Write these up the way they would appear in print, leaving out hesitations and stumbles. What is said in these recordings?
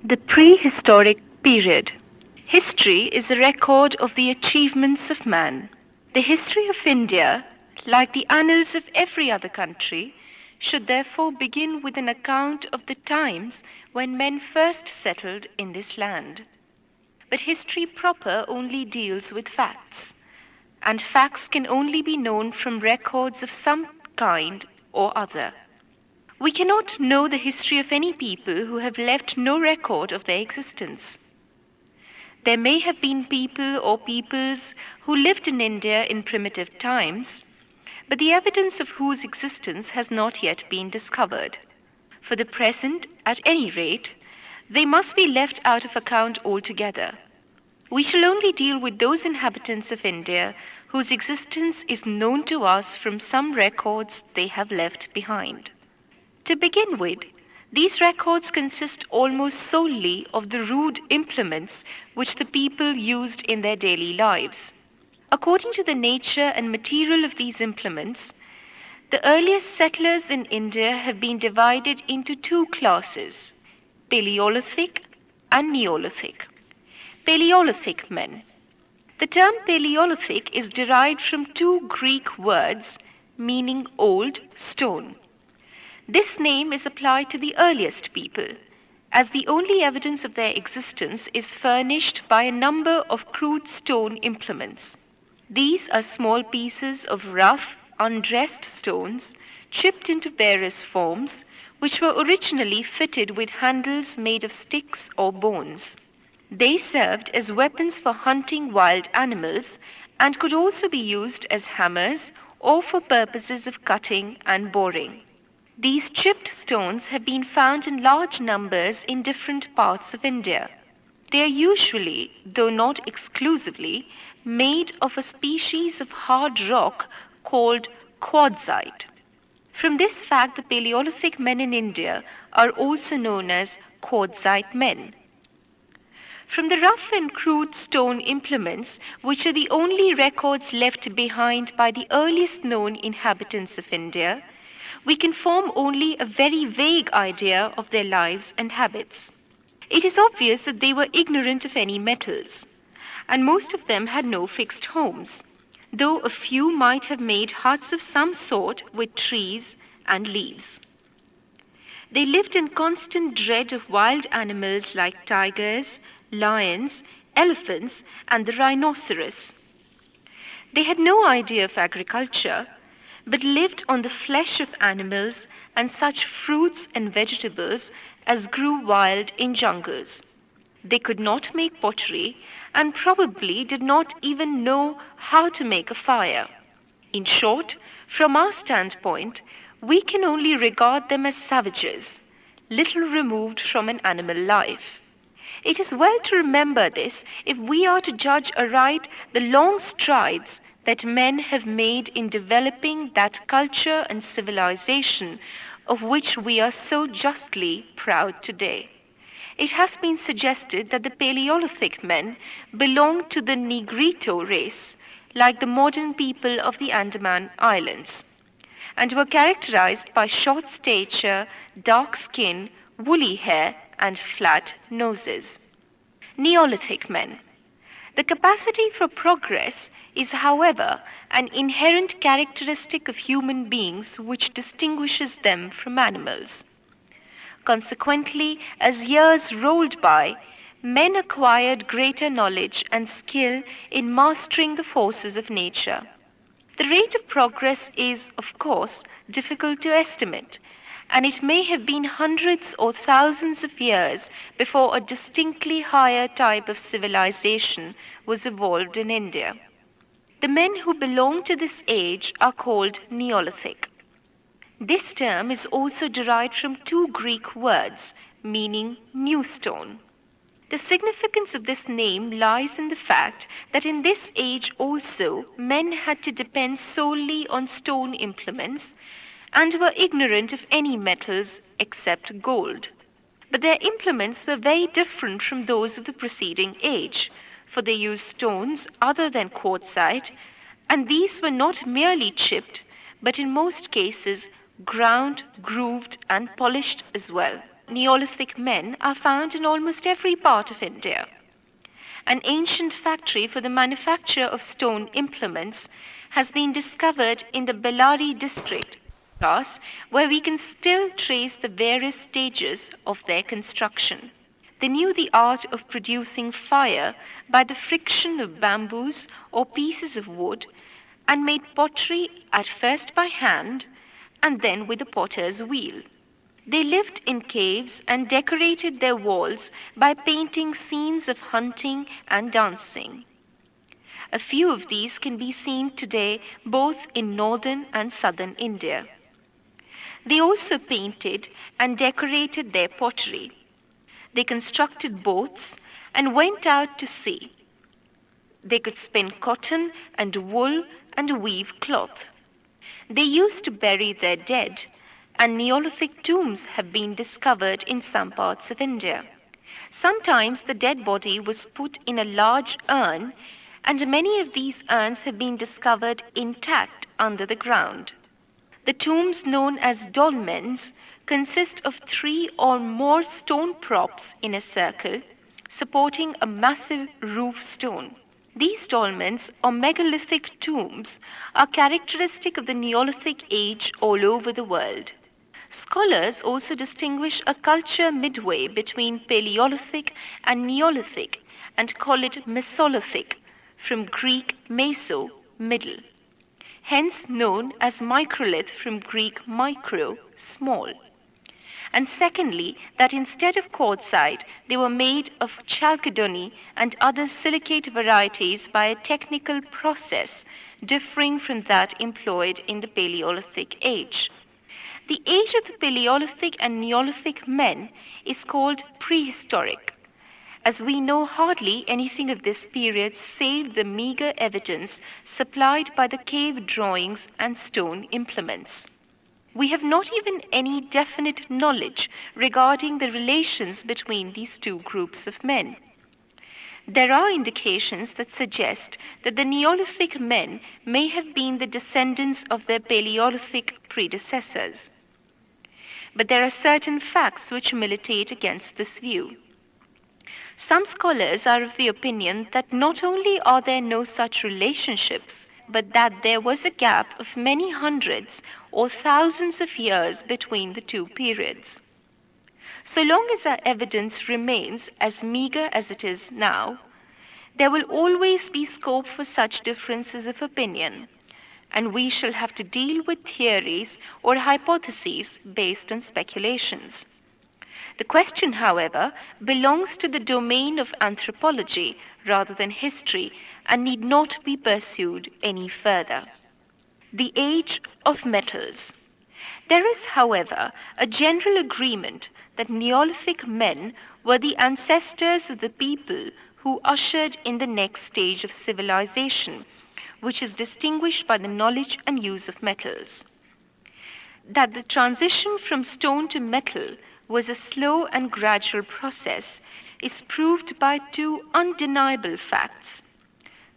The prehistoric period. History is a record of the achievements of man. The history of India, like the annals of every other country, should therefore begin with an account of the times when men first settled in this land. But history proper only deals with facts, and facts can only be known from records of some kind or other. We cannot know the history of any people who have left no record of their existence. There may have been people or peoples who lived in India in primitive times, but the evidence of whose existence has not yet been discovered. For the present, at any rate, they must be left out of account altogether. We shall only deal with those inhabitants of India whose existence is known to us from some records they have left behind. To begin with, these records consist almost solely of the rude implements which the people used in their daily lives. According to the nature and material of these implements, the earliest settlers in India have been divided into two classes, Paleolithic and Neolithic. Paleolithic men. The term Paleolithic is derived from two Greek words meaning old stone. This name is applied to the earliest people, as the only evidence of their existence is furnished by a number of crude stone implements. These are small pieces of rough, undressed stones, chipped into various forms, which were originally fitted with handles made of sticks or bones. They served as weapons for hunting wild animals and could also be used as hammers or for purposes of cutting and boring. These chipped stones have been found in large numbers in different parts of India. They are usually, though not exclusively, made of a species of hard rock called quartzite. From this fact, the Paleolithic men in India are also known as quartzite men. From the rough and crude stone implements, which are the only records left behind by the earliest known inhabitants of India, we can form only a very vague idea of their lives and habits. It is obvious that they were ignorant of any metals, and most of them had no fixed homes, though a few might have made huts of some sort with trees and leaves. They lived in constant dread of wild animals like tigers, lions, elephants, and the rhinoceros. They had no idea of agriculture, but lived on the flesh of animals and such fruits and vegetables as grew wild in jungles. They could not make pottery and probably did not even know how to make a fire. In short, from our standpoint, we can only regard them as savages, little removed from an animal life. It is well to remember this if we are to judge aright the long strides that men have made in developing that culture and civilization of which we are so justly proud today. It has been suggested that the Paleolithic men belonged to the Negrito race, like the modern people of the Andaman Islands, and were characterized by short stature, dark skin, woolly hair, and flat noses. Neolithic men. The capacity for progress is, however, an inherent characteristic of human beings which distinguishes them from animals. Consequently, as years rolled by, men acquired greater knowledge and skill in mastering the forces of nature. The rate of progress is, of course, difficult to estimate, and it may have been hundreds or thousands of years before a distinctly higher type of civilization was evolved in India. The men who belong to this age are called Neolithic. This term is also derived from two Greek words, meaning new stone. The significance of this name lies in the fact that in this age also men had to depend solely on stone implements and were ignorant of any metals except gold. But their implements were very different from those of the preceding age, for they used stones other than quartzite, and these were not merely chipped, but in most cases ground, grooved, and polished as well. Neolithic men are found in almost every part of India. An ancient factory for the manufacture of stone implements has been discovered in the Bellary district, where we can still trace the various stages of their construction. They knew the art of producing fire by the friction of bamboos or pieces of wood, and made pottery at first by hand and then with a potter's wheel. They lived in caves and decorated their walls by painting scenes of hunting and dancing. A few of these can be seen today both in northern and southern India. They also painted and decorated their pottery. They constructed boats and went out to sea. They could spin cotton and wool and weave cloth. They used to bury their dead, and Neolithic tombs have been discovered in some parts of India. Sometimes the dead body was put in a large urn, and many of these urns have been discovered intact under the ground. The tombs known as dolmens consist of 3 or more stone props in a circle, supporting a massive roof stone. These dolmens, or megalithic tombs, are characteristic of the Neolithic age all over the world. Scholars also distinguish a culture midway between Paleolithic and Neolithic and call it Mesolithic, from Greek meso, middle, hence known as microlith from Greek micro, small. And secondly, that instead of quartzite, they were made of chalcedony and other silicate varieties by a technical process differing from that employed in the Paleolithic age. The age of the Paleolithic and Neolithic men is called prehistoric, as we know hardly anything of this period save the meager evidence supplied by the cave drawings and stone implements. We have not even any definite knowledge regarding the relations between these two groups of men. There are indications that suggest that the Neolithic men may have been the descendants of their Paleolithic predecessors. But there are certain facts which militate against this view. Some scholars are of the opinion that not only are there no such relationships, but that there was a gap of many hundreds or thousands of years between the two periods. So long as our evidence remains as meager as it is now, there will always be scope for such differences of opinion, and we shall have to deal with theories or hypotheses based on speculations. The question, however, belongs to the domain of anthropology rather than history and need not be pursued any further. The age of metals. There is, however, a general agreement that Neolithic men were the ancestors of the people who ushered in the next stage of civilization, which is distinguished by the knowledge and use of metals. That the transition from stone to metal was a slow and gradual process is proved by 2 undeniable facts: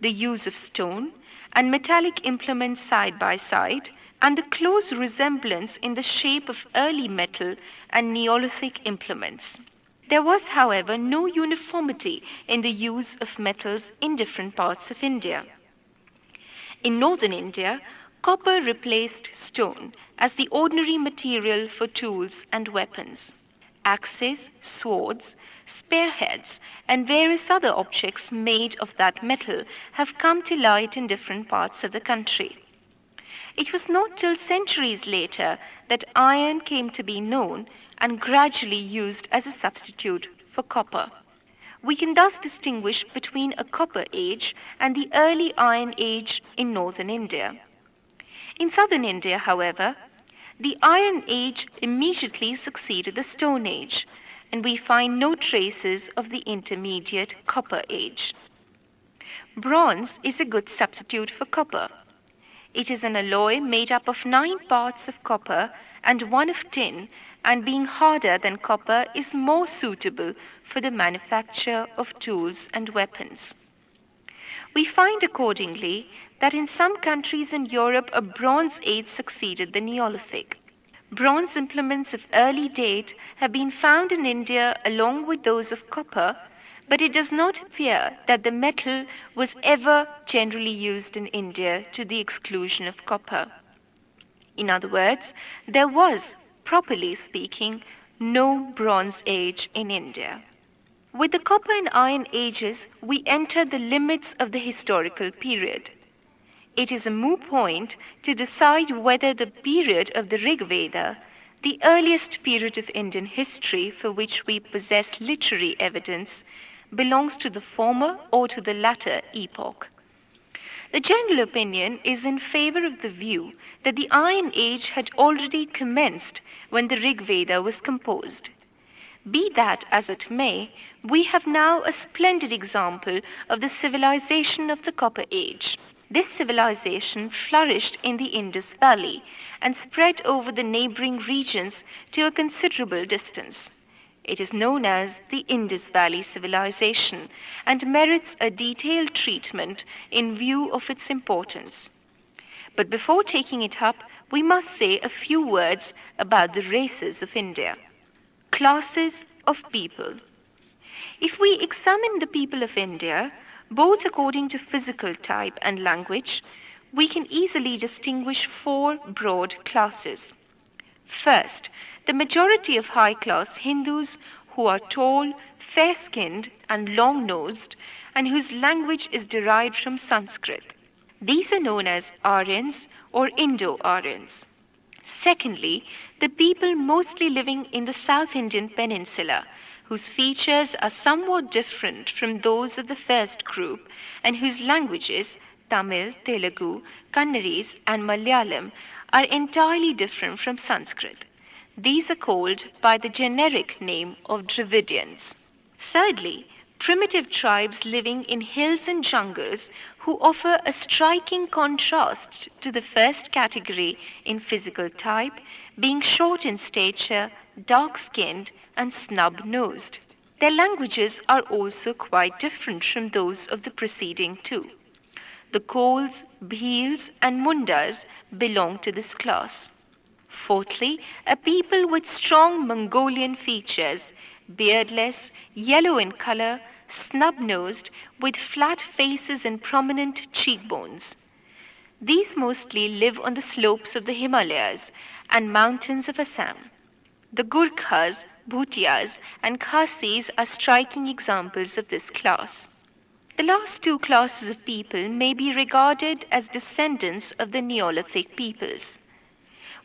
the use of stone and metallic implements side by side, and the close resemblance in the shape of early metal and Neolithic implements. There was, however, no uniformity in the use of metals in different parts of India. In northern India, copper replaced stone as the ordinary material for tools and weapons. Axes, swords, spearheads, and various other objects made of that metal have come to light in different parts of the country. It was not till centuries later that iron came to be known and gradually used as a substitute for copper. We can thus distinguish between a copper age and the early iron age in northern India. In southern India, however, the Iron Age immediately succeeded the Stone Age, and we find no traces of the intermediate Copper Age. Bronze is a good substitute for copper. It is an alloy made up of 9 parts of copper and 1 of tin, and being harder than copper is more suitable for the manufacture of tools and weapons. We find accordingly that in some countries in Europe a Bronze Age succeeded the Neolithic. Bronze implements of early date have been found in India along with those of copper, but it does not appear that the metal was ever generally used in India to the exclusion of copper. In other words, there was, properly speaking, no Bronze Age in India. With the Copper and Iron Ages, we enter the limits of the historical period. It is a moot point to decide whether the period of the Rig Veda, the earliest period of Indian history for which we possess literary evidence, belongs to the former or to the latter epoch. The general opinion is in favor of the view that the Iron Age had already commenced when the Rig Veda was composed. Be that as it may, we have now a splendid example of the civilization of the Copper Age. This civilization flourished in the Indus Valley and spread over the neighboring regions to a considerable distance. It is known as the Indus Valley Civilization and merits a detailed treatment in view of its importance. But before taking it up, we must say a few words about the races of India. Classes of people. If we examine the people of India, both according to physical type and language, we can easily distinguish four broad classes. First, the majority of high-class Hindus who are tall, fair-skinned, and long-nosed, and whose language is derived from Sanskrit. These are known as Aryans or Indo-Aryans. Secondly, the people mostly living in the South Indian peninsula, whose features are somewhat different from those of the first group, and whose languages, Tamil, Telugu, Kannadese, and Malayalam, are entirely different from Sanskrit. These are called by the generic name of Dravidians. Thirdly, primitive tribes living in hills and jungles who offer a striking contrast to the first category in physical type, being short in stature, dark-skinned, and snub-nosed. Their languages are also quite different from those of the preceding two. The Kols, Bhils, and Mundas belong to this class. Fourthly, a people with strong Mongolian features, beardless, yellow in color, snub-nosed, with flat faces and prominent cheekbones. These mostly live on the slopes of the Himalayas and mountains of Assam. The Gurkhas, Bhutias, and Khasis are striking examples of this class. The last two classes of people may be regarded as descendants of the Neolithic peoples.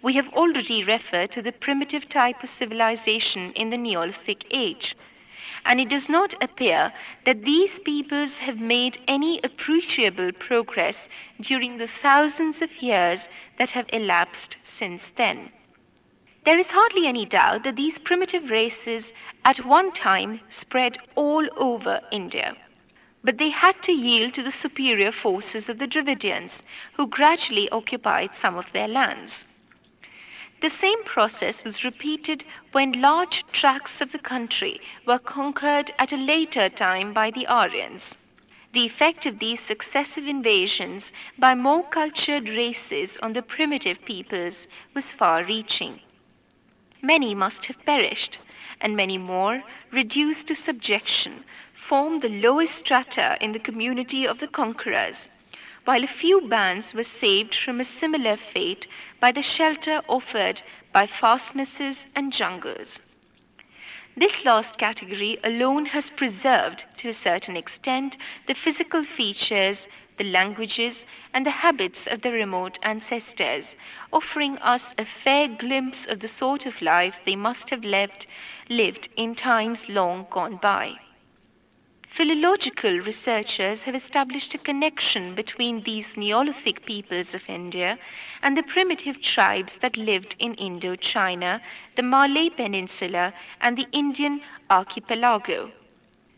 We have already referred to the primitive type of civilization in the Neolithic age, and it does not appear that these peoples have made any appreciable progress during the thousands of years that have elapsed since then. There is hardly any doubt that these primitive races at one time spread all over India. But they had to yield to the superior forces of the Dravidians, who gradually occupied some of their lands. The same process was repeated when large tracts of the country were conquered at a later time by the Aryans. The effect of these successive invasions by more cultured races on the primitive peoples was far-reaching. Many must have perished, and many more, reduced to subjection, formed the lowest strata in the community of the conquerors, while a few bands were saved from a similar fate by the shelter offered by fastnesses and jungles. This last category alone has preserved, to a certain extent, the physical features, the languages, and the habits of the remote ancestors, offering us a fair glimpse of the sort of life they must have lived in times long gone by. Philological researchers have established a connection between these Neolithic peoples of India and the primitive tribes that lived in Indochina, the Malay Peninsula, and the Indian archipelago.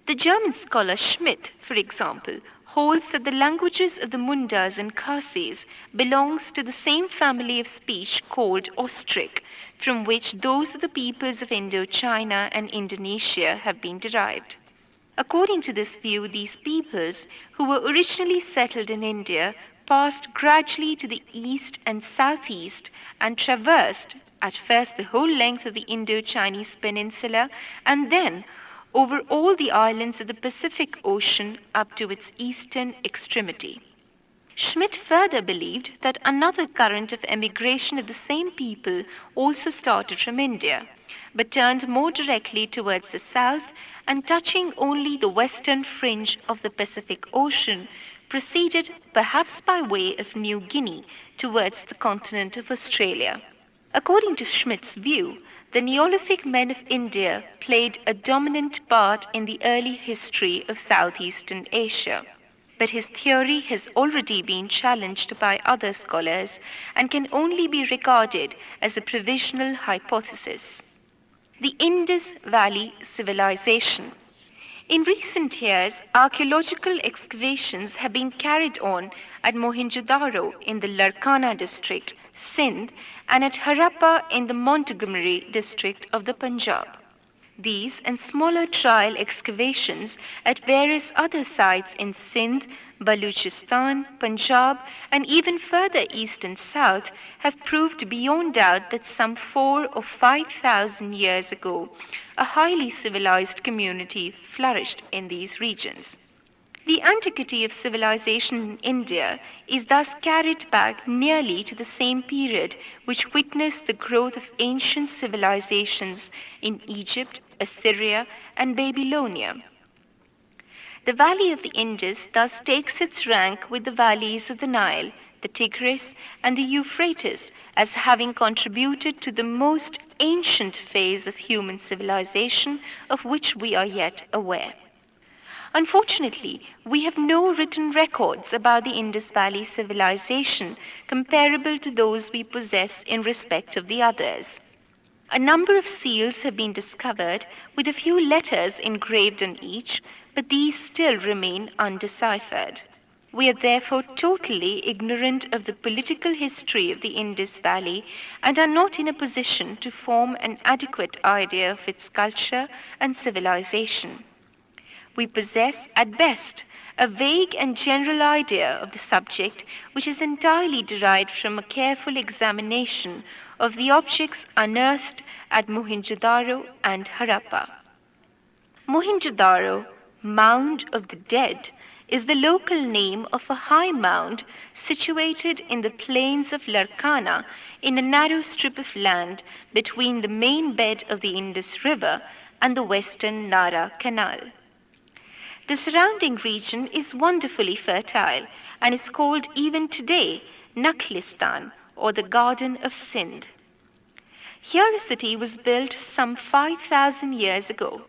The German scholar Schmidt, for example, holds that the languages of the Mundas and Khasis belongs to the same family of speech called Austric, from which those of the peoples of Indochina and Indonesia have been derived. According to this view, these peoples, who were originally settled in India, passed gradually to the east and southeast and traversed at first the whole length of the Indo-Chinese peninsula, and then over all the islands of the Pacific Ocean up to its eastern extremity. Schmidt further believed that another current of emigration of the same people also started from India, but turned more directly towards the south and touching only the western fringe of the Pacific Ocean, proceeded perhaps by way of New Guinea towards the continent of Australia. According to Schmidt's view, the Neolithic men of India played a dominant part in the early history of Southeastern Asia. But his theory has already been challenged by other scholars and can only be regarded as a provisional hypothesis. The Indus Valley Civilization. In recent years, archaeological excavations have been carried on at Mohenjo-Daro in the Larkana district, Sindh, and at Harappa in the Montgomery district of the Punjab. These and smaller trial excavations at various other sites in Sindh, Baluchistan, Punjab, and even further east and south have proved beyond doubt that some 4,000 or 5,000 years ago, a highly civilized community flourished in these regions. The antiquity of civilization in India is thus carried back nearly to the same period which witnessed the growth of ancient civilizations in Egypt, Assyria, and Babylonia. The valley of the Indus thus takes its rank with the valleys of the Nile, the Tigris, and the Euphrates as having contributed to the most ancient phase of human civilization of which we are yet aware. Unfortunately, we have no written records about the Indus Valley civilization comparable to those we possess in respect of the others. A number of seals have been discovered with a few letters engraved on each, but these still remain undeciphered. We are therefore totally ignorant of the political history of the Indus Valley and are not in a position to form an adequate idea of its culture and civilization. We possess, at best, a vague and general idea of the subject which is entirely derived from a careful examination of the objects unearthed at Mohenjo-Daro and Harappa. Mohenjo-Daro, Mound of the Dead, is the local name of a high mound situated in the plains of Larkana in a narrow strip of land between the main bed of the Indus River and the western Nara Canal. The surrounding region is wonderfully fertile and is called even today Nakhlistan, or the Garden of Sindh. Here a city was built some 5,000 years ago.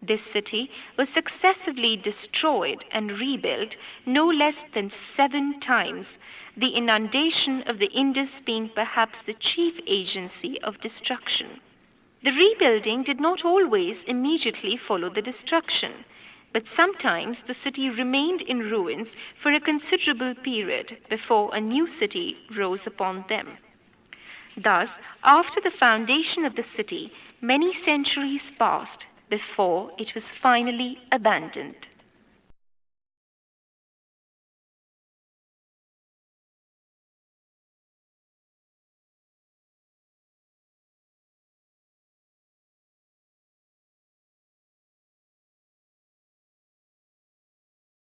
This city was successively destroyed and rebuilt no less than 7 times, the inundation of the Indus being perhaps the chief agency of destruction. The rebuilding did not always immediately follow the destruction, but sometimes the city remained in ruins for a considerable period before a new city rose upon them. Thus, after the foundation of the city, many centuries passed before it was finally abandoned.